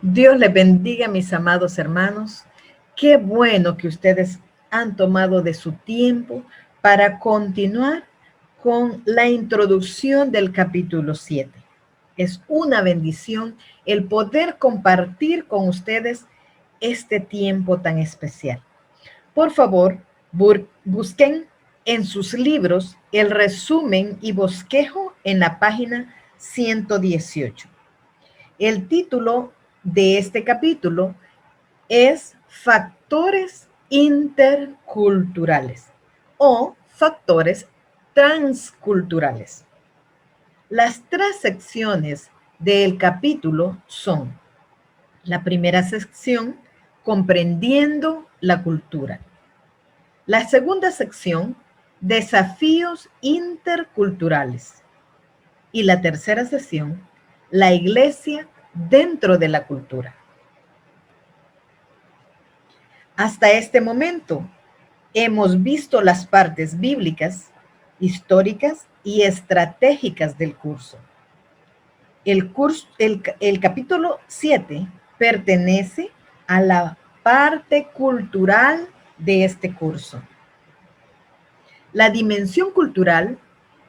Dios les bendiga, mis amados hermanos. Qué bueno que ustedes han tomado de su tiempo para continuar con la introducción del capítulo 7. Es una bendición el poder compartir con ustedes este tiempo tan especial. Por favor, busquen en sus libros el resumen y bosquejo en la página 118. El título de este capítulo es Factores interculturales o factores transculturales. Las tres secciones del capítulo son: la primera sección, comprendiendo la cultura; la segunda sección, desafíos interculturales; y la tercera sección, la iglesia dentro de la cultura. Hasta este momento hemos visto las partes bíblicas, históricas y estratégicas del curso. El capítulo 7 pertenece a la parte cultural de este curso. La dimensión cultural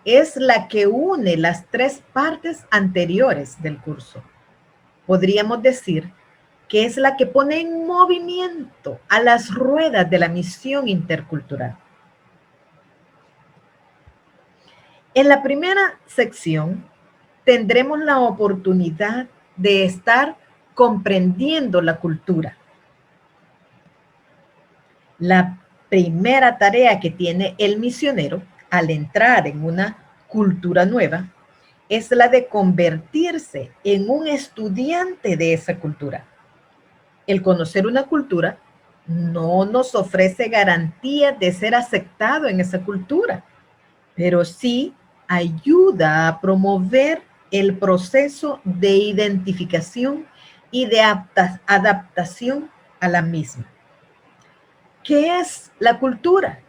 es la que une las tres partes anteriores del curso. Podríamos decir que es la que pone en movimiento a las ruedas de la misión intercultural. En la primera sección tendremos la oportunidad de estar comprendiendo la cultura. La primera tarea que tiene el misionero al entrar en una cultura nueva es la de convertirse en un estudiante de esa cultura. El conocer una cultura no nos ofrece garantía de ser aceptado en esa cultura, pero sí ayuda a promover el proceso de identificación y de adaptación a la misma. ¿Qué es la cultura?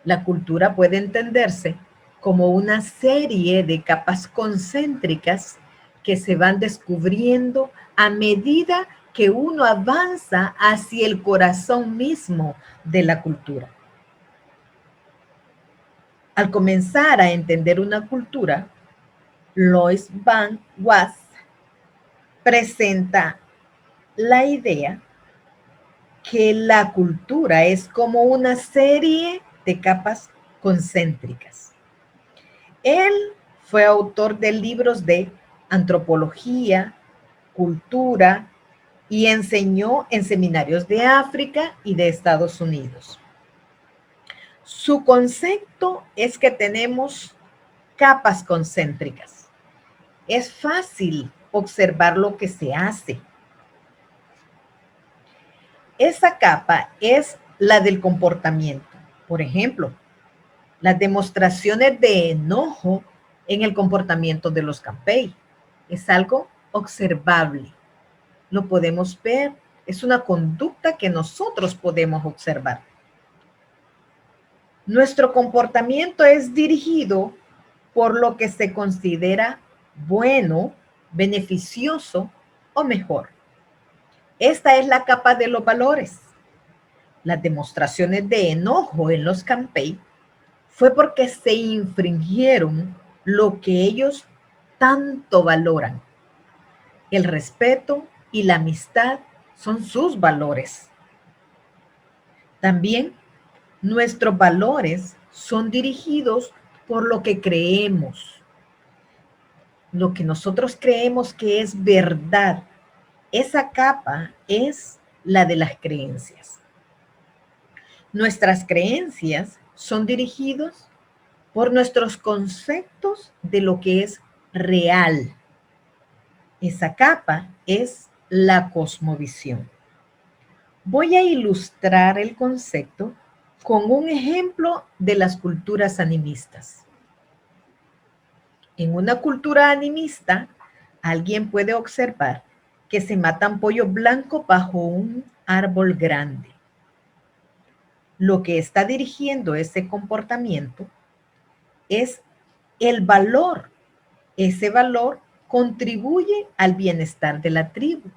La cultura puede entenderse como una serie de capas concéntricas que se van descubriendo a medida que uno avanza hacia el corazón mismo de la cultura. Al comenzar a entender una cultura, Lois Van Was presenta la idea que la cultura es como una serie de capas concéntricas. Él fue autor de libros de antropología, cultura, y enseñó en seminarios de África y de Estados Unidos. Su concepto es que tenemos capas concéntricas. Es fácil observar lo que se hace. Esa capa es la del comportamiento. Por ejemplo, las demostraciones de enojo en el comportamiento de los campey. Es algo observable. Lo podemos ver. Es una conducta que nosotros podemos observar. Nuestro comportamiento es dirigido por lo que se considera bueno, beneficioso o mejor. Esta es la capa de los valores. Las demostraciones de enojo en los campey fue porque se infringieron lo que ellos tanto valoran. El respeto y la amistad son sus valores. También nuestros valores son dirigidos por lo que creemos, lo que nosotros creemos que es verdad. Esa capa es la de las creencias. Nuestras creencias son dirigidos por nuestros conceptos de lo que es real. Esa capa es la cosmovisión. Voy a ilustrar el concepto con un ejemplo de las culturas animistas. En una cultura animista, alguien puede observar que se matan pollos blancos bajo un árbol grande. Lo que está dirigiendo ese comportamiento es el valor. Ese valor contribuye al bienestar de la tribu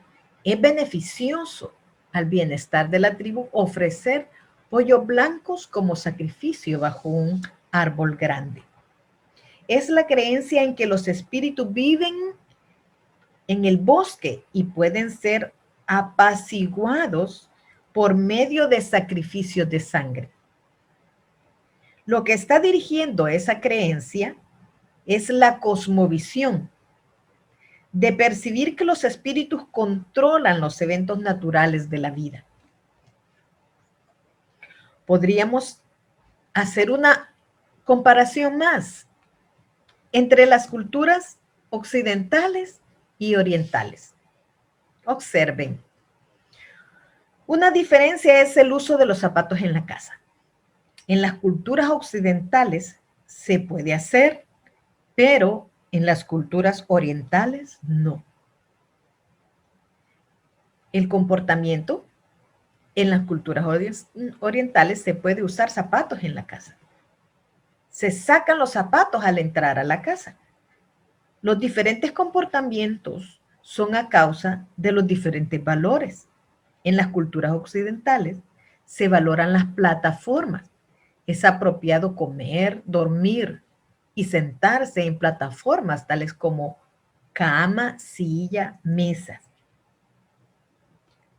Es beneficioso al bienestar de la tribu ofrecer pollos blancos como sacrificio bajo un árbol grande. Es la creencia en que los espíritus viven en el bosque y pueden ser apaciguados por medio de sacrificios de sangre. Lo que está dirigiendo esa creencia es la cosmovisión, de percibir que los espíritus controlan los eventos naturales de la vida. Podríamos hacer una comparación más entre las culturas occidentales y orientales. Observen. Una diferencia es el uso de los zapatos en la casa. En las culturas occidentales se puede hacer, pero en las culturas orientales no. El comportamiento en las culturas orientales se puede usar zapatos en la casa. Se sacan los zapatos al entrar a la casa. Los diferentes comportamientos son a causa de los diferentes valores. En las culturas occidentales se valoran las plataformas. Es apropiado comer, dormir y sentarse en plataformas tales como cama, silla, mesas.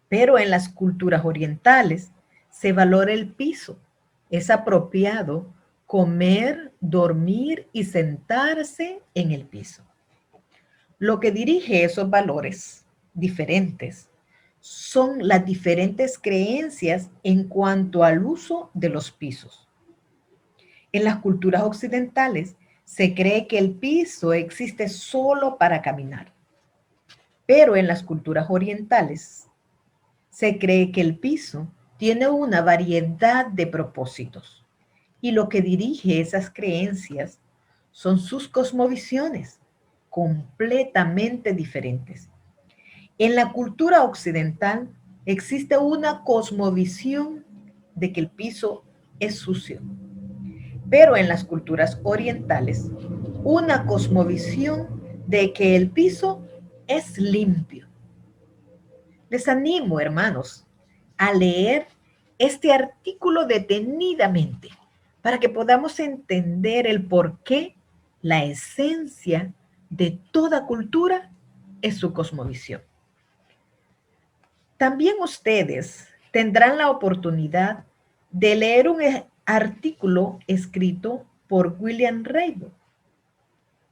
Pero en las culturas orientales se valora el piso. Es apropiado comer, dormir y sentarse en el piso. Lo que dirige esos valores diferentes son las diferentes creencias en cuanto al uso de los pisos. En las culturas occidentales se cree que el piso existe solo para caminar, pero en las culturas orientales se cree que el piso tiene una variedad de propósitos y lo que dirige esas creencias son sus cosmovisiones completamente diferentes. En la cultura occidental existe una cosmovisión de que el piso es sucio, pero en las culturas orientales una cosmovisión de que el piso es limpio. Les animo, hermanos, a leer este artículo detenidamente para que podamos entender el porqué, la esencia de toda cultura es su cosmovisión. También ustedes tendrán la oportunidad de leer un artículo escrito por William Raybould.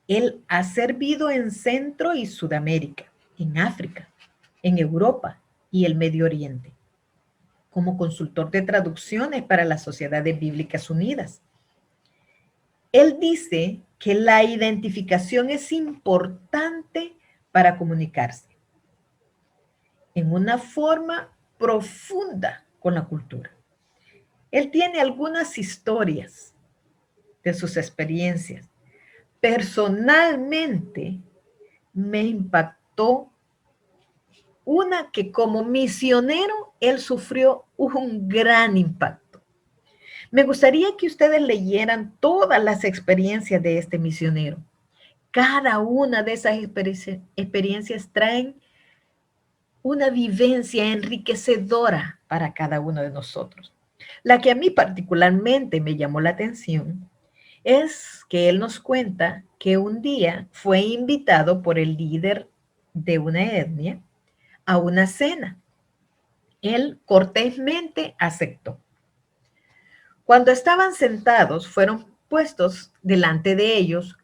Él ha servido en Centro y Sudamérica, en África, en Europa y el Medio Oriente, como consultor de traducciones para las Sociedades Bíblicas Unidas. Él dice que la identificación es importante para comunicarse en una forma profunda con la cultura. Él tiene algunas historias de sus experiencias. Personalmente me impactó una que como misionero él sufrió un gran impacto. Me gustaría que ustedes leyeran todas las experiencias de este misionero. Cada una de esas experiencias traen una vivencia enriquecedora para cada uno de nosotros. La que a mí particularmente me llamó la atención es que él nos cuenta que un día fue invitado por el líder de una etnia a una cena. Él cortésmente aceptó. Cuando estaban sentados, fueron puestos delante de ellos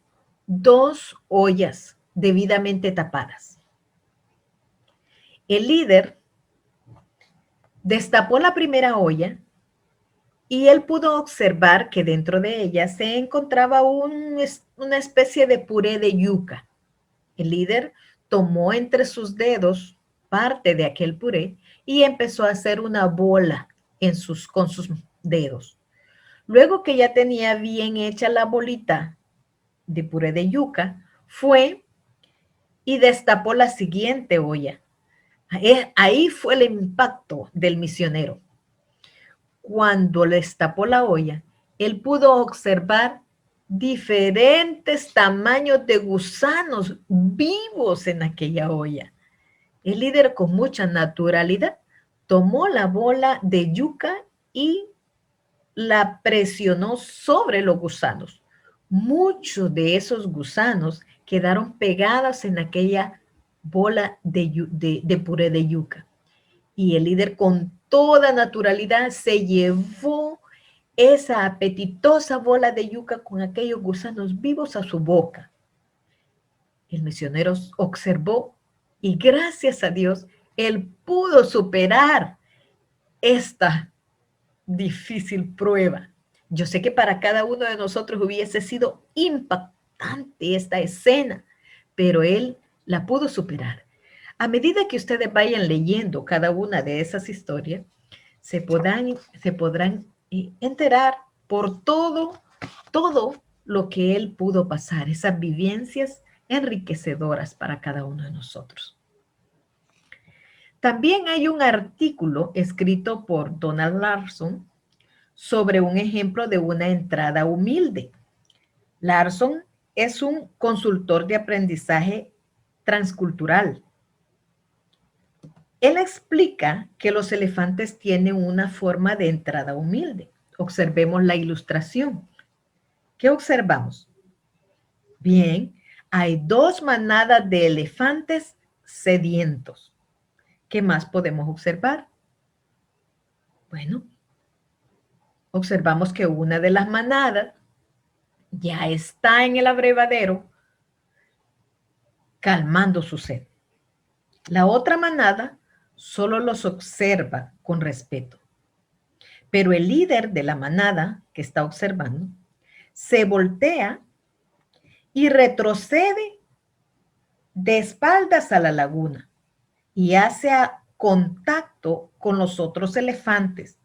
2 ollas debidamente tapadas. El líder destapó la primera olla y él pudo observar que dentro de ella se encontraba una especie de puré de yuca. El líder tomó entre sus dedos parte de aquel puré y empezó a hacer una bola con sus dedos. Luego que ya tenía bien hecha la bolita de puré de yuca, fue y destapó la siguiente olla. Ahí fue el impacto del misionero. Cuando le destapó la olla, él pudo observar diferentes tamaños de gusanos vivos en aquella olla. El líder con mucha naturalidad tomó la bola de yuca y la presionó sobre los gusanos. Muchos de esos gusanos quedaron pegados en aquella bola de puré de yuca. Y el líder con toda naturalidad se llevó esa apetitosa bola de yuca con aquellos gusanos vivos a su boca. El misionero observó y gracias a Dios, él pudo superar esta difícil prueba. Yo sé que para cada uno de nosotros hubiese sido impactante esta escena, pero él la pudo superar. A medida que ustedes vayan leyendo cada una de esas historias, se podrán enterar por todo lo que él pudo pasar, esas vivencias enriquecedoras para cada uno de nosotros. También hay un artículo escrito por Donald Larson sobre un ejemplo de una entrada humilde. Larson es un consultor de aprendizaje transcultural. Él explica que los elefantes tienen una forma de entrada humilde. Observemos la ilustración. ¿Qué observamos? Bien, hay dos manadas de elefantes sedientos. ¿Qué más podemos observar? Bueno, observamos que una de las manadas ya está en el abrevadero calmando su sed. La otra manada solo los observa con respeto. Pero el líder de la manada que está observando se voltea y retrocede de espaldas a la laguna y hace contacto con los otros elefantes,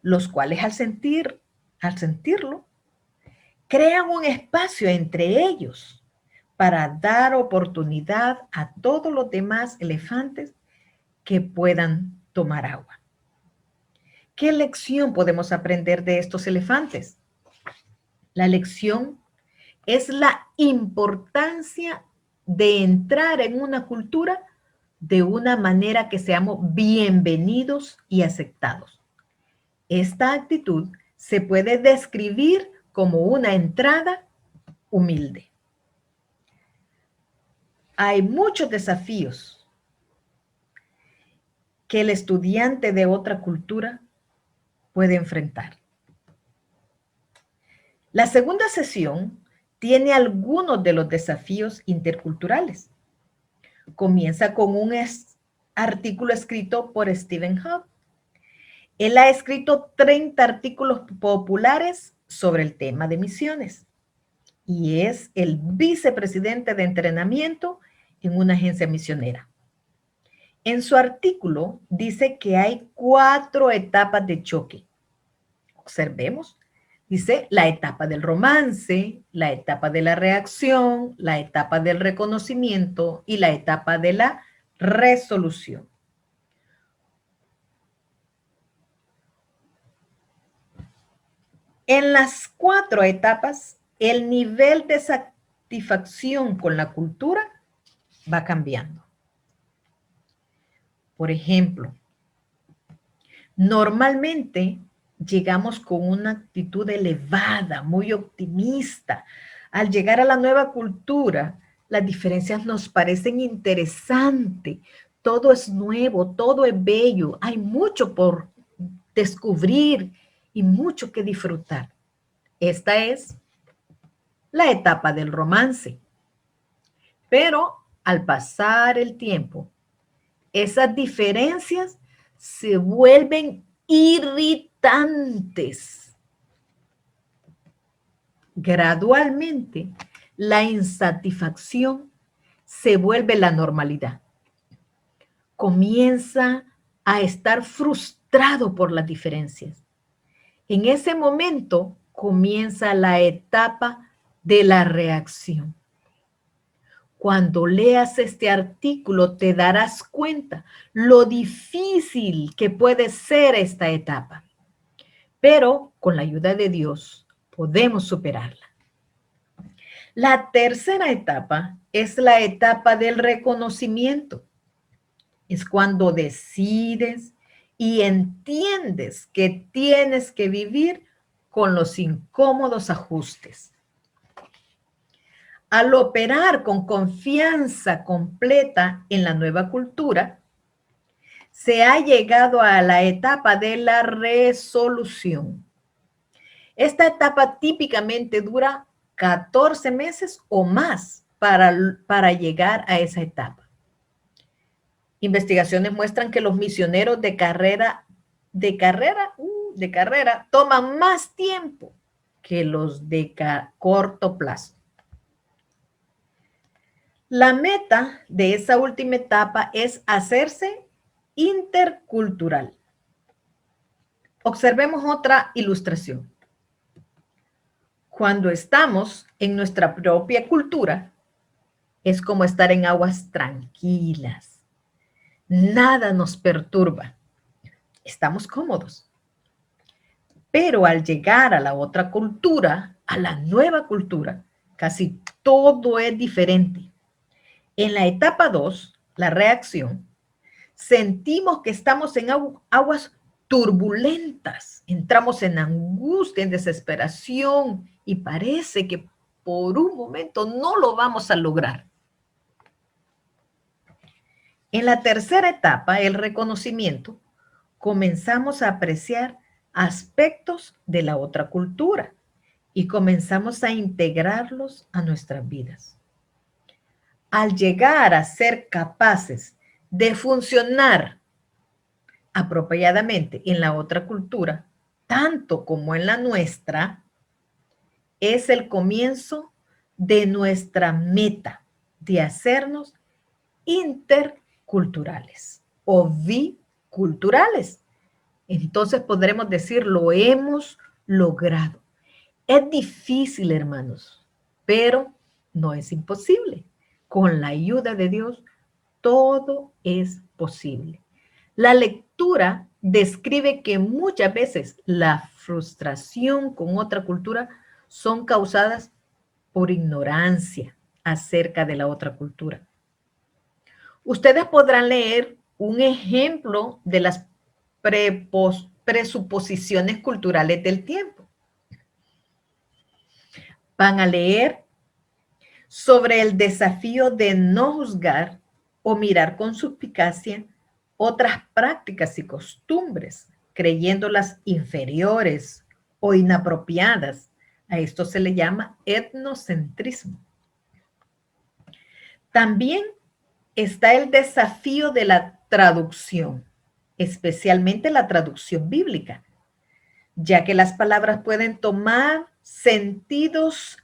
los cuales al sentirlo, crean un espacio entre ellos para dar oportunidad a todos los demás elefantes que puedan tomar agua. ¿Qué lección podemos aprender de estos elefantes? La lección es la importancia de entrar en una cultura de una manera que seamos bienvenidos y aceptados. Esta actitud se puede describir como una entrada humilde. Hay muchos desafíos que el estudiante de otra cultura puede enfrentar. La segunda sesión tiene algunos de los desafíos interculturales. Comienza con un artículo escrito por Stephen Hub. Él ha escrito 30 artículos populares sobre el tema de misiones y es el vicepresidente de entrenamiento en una agencia misionera. En su artículo dice que hay 4 etapas de choque. Observemos. Dice la etapa del romance, la etapa de la reacción, la etapa del reconocimiento y la etapa de la resolución. En las 4 etapas, el nivel de satisfacción con la cultura va cambiando. Por ejemplo, normalmente llegamos con una actitud elevada, muy optimista. Al llegar a la nueva cultura, las diferencias nos parecen interesantes. Todo es nuevo, todo es bello. Hay mucho por descubrir y mucho que disfrutar. Esta es la etapa del romance. Pero al pasar el tiempo, esas diferencias se vuelven irritantes. Gradualmente, la insatisfacción se vuelve la normalidad. Comienza a estar frustrado por las diferencias. En ese momento comienza la etapa de la reacción. Cuando leas este artículo te darás cuenta lo difícil que puede ser esta etapa. Pero con la ayuda de Dios podemos superarla. La tercera etapa es la etapa del reconocimiento. Es cuando decides y entiendes que tienes que vivir con los incómodos ajustes. Al operar con confianza completa en la nueva cultura, se ha llegado a la etapa de la resolución. Esta etapa típicamente dura 14 meses o más para llegar a esa etapa. Investigaciones muestran que los misioneros de carrera toman más tiempo que los de corto plazo. La meta de esa última etapa es hacerse intercultural. Observemos otra ilustración. Cuando estamos en nuestra propia cultura, es como estar en aguas tranquilas. Nada nos perturba. Estamos cómodos. Pero al llegar a la otra cultura, a la nueva cultura, casi todo es diferente. En la etapa 2, la reacción, sentimos que estamos en aguas turbulentas. Entramos en angustia, en desesperación y parece que por un momento no lo vamos a lograr. En la tercera etapa, el reconocimiento, comenzamos a apreciar aspectos de la otra cultura y comenzamos a integrarlos a nuestras vidas. Al llegar a ser capaces de funcionar apropiadamente en la otra cultura, tanto como en la nuestra, es el comienzo de nuestra meta de hacernos interculturales o biculturales. Entonces podremos decir, lo hemos logrado. Es difícil, hermanos, pero no es imposible. Con la ayuda de Dios, todo es posible. La lectura describe que muchas veces la frustración con otra cultura son causadas por ignorancia acerca de la otra cultura. Ustedes podrán leer un ejemplo de las presuposiciones culturales del tiempo. Van a leer sobre el desafío de no juzgar o mirar con suspicacia otras prácticas y costumbres, creyéndolas inferiores o inapropiadas. A esto se le llama etnocentrismo. También está el desafío de la traducción, especialmente la traducción bíblica, ya que las palabras pueden tomar sentidos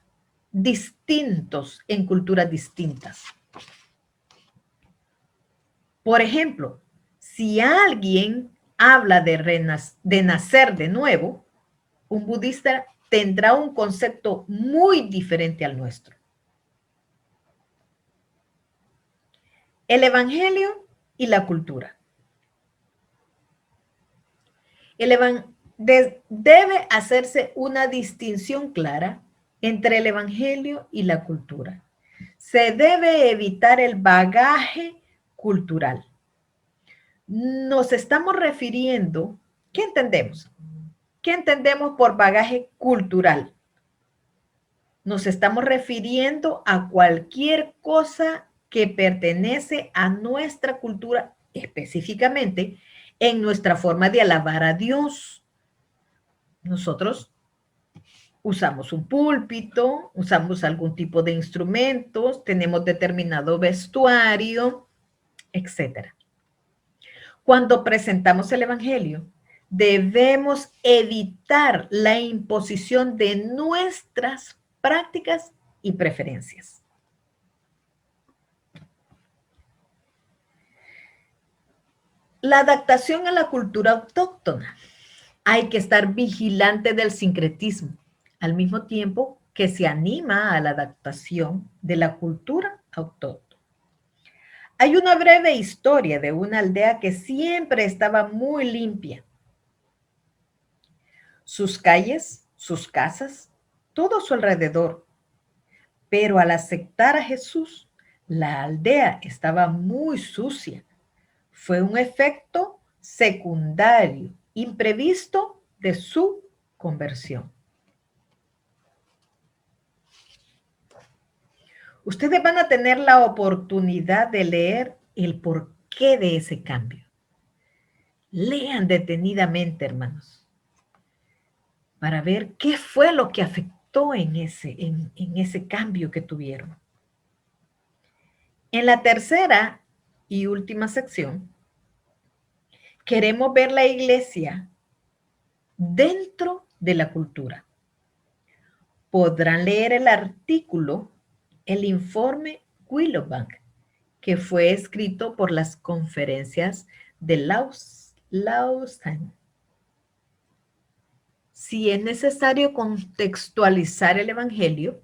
distintos en culturas distintas. Por ejemplo, si alguien habla de nacer de nuevo, un budista tendrá un concepto muy diferente al nuestro. El Evangelio y la cultura. Debe hacerse una distinción clara entre el Evangelio y la cultura. Se debe evitar el bagaje cultural. Nos estamos refiriendo, ¿qué entendemos? ¿Qué entendemos por bagaje cultural? Nos estamos refiriendo a cualquier cosa que pertenece a nuestra cultura, específicamente en nuestra forma de alabar a Dios. Nosotros usamos un púlpito, usamos algún tipo de instrumentos, tenemos determinado vestuario, etc. Cuando presentamos el Evangelio, debemos evitar la imposición de nuestras prácticas y preferencias. La adaptación a la cultura autóctona. Hay que estar vigilante del sincretismo, al mismo tiempo que se anima a la adaptación de la cultura autóctona. Hay una breve historia de una aldea que siempre estaba muy limpia. Sus calles, sus casas, todo a su alrededor. Pero al aceptar a Jesús, la aldea estaba muy sucia, Fue un efecto secundario, imprevisto de su conversión. Ustedes van a tener la oportunidad de leer el porqué de ese cambio. Lean detenidamente, hermanos, para ver qué fue lo que afectó en ese cambio que tuvieron. En la tercera y última sección, queremos ver la iglesia dentro de la cultura. Podrán leer el artículo, el informe Willowbank, que fue escrito por las conferencias de Lausanne. Si es necesario contextualizar el Evangelio,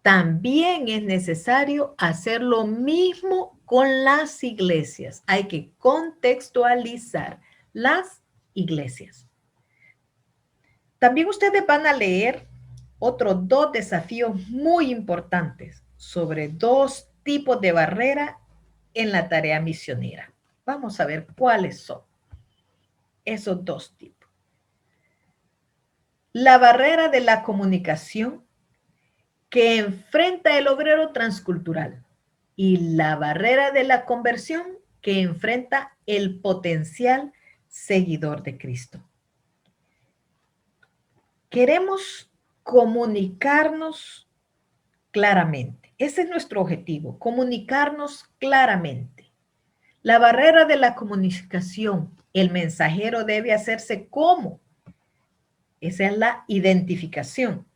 también es necesario hacer lo mismo con las iglesias. Hay que contextualizar las iglesias. También ustedes van a leer otros 2 desafíos muy importantes sobre 2 tipos de barrera en la tarea misionera. Vamos a ver cuáles son esos 2 tipos. La barrera de la comunicación que enfrenta el obrero transcultural y la barrera de la conversión que enfrenta el potencial seguidor de Cristo. Queremos comunicarnos claramente. Ese es nuestro objetivo, comunicarnos claramente. La barrera de la comunicación, el mensajero debe hacerse como. Esa es la identificación.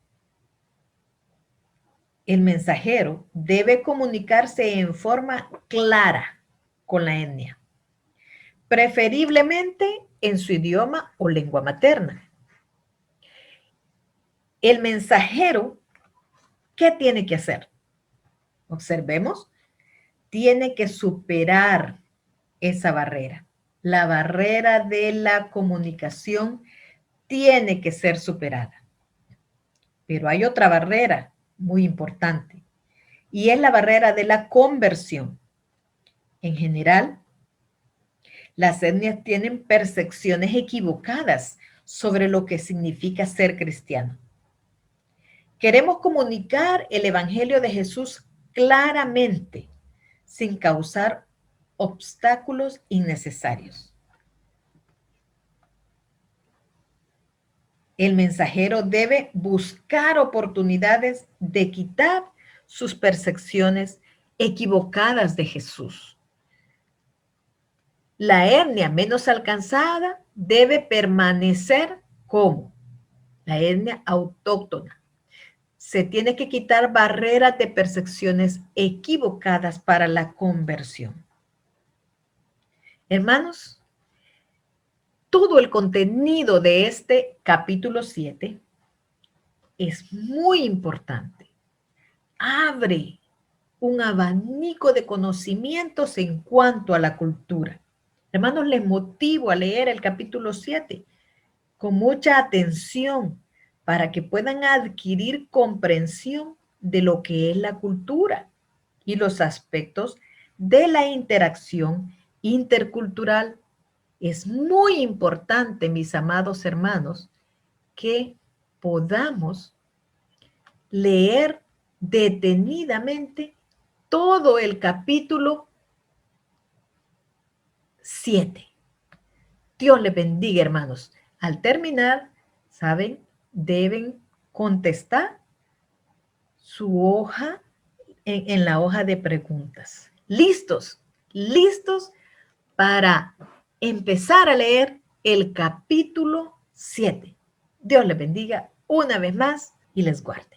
El mensajero debe comunicarse en forma clara con la etnia, preferiblemente en su idioma o lengua materna. El mensajero, ¿qué tiene que hacer? Observemos, tiene que superar esa barrera. La barrera de la comunicación tiene que ser superada. Pero hay otra barrera muy importante y es la barrera de la conversión. En general, las etnias tienen percepciones equivocadas sobre lo que significa ser cristiano. Queremos comunicar el Evangelio de Jesús claramente, sin causar obstáculos innecesarios. El mensajero debe buscar oportunidades de quitar sus percepciones equivocadas de Jesús. La etnia menos alcanzada debe permanecer como la etnia autóctona. Se tiene que quitar barreras de percepciones equivocadas para la conversión. Hermanos, todo el contenido de este capítulo 7 es muy importante. Abre un abanico de conocimientos en cuanto a la cultura. Hermanos, les motivo a leer el capítulo 7 con mucha atención para que puedan adquirir comprensión de lo que es la cultura y los aspectos de la interacción intercultural. Es muy importante, mis amados hermanos, que podamos leer detenidamente todo el capítulo 7. Dios les bendiga, hermanos. Al terminar, ¿saben? Deben contestar su hoja en la hoja de preguntas. ¿Listos? ¿Listos para empezar a leer el capítulo 7? Dios les bendiga una vez más y les guarde.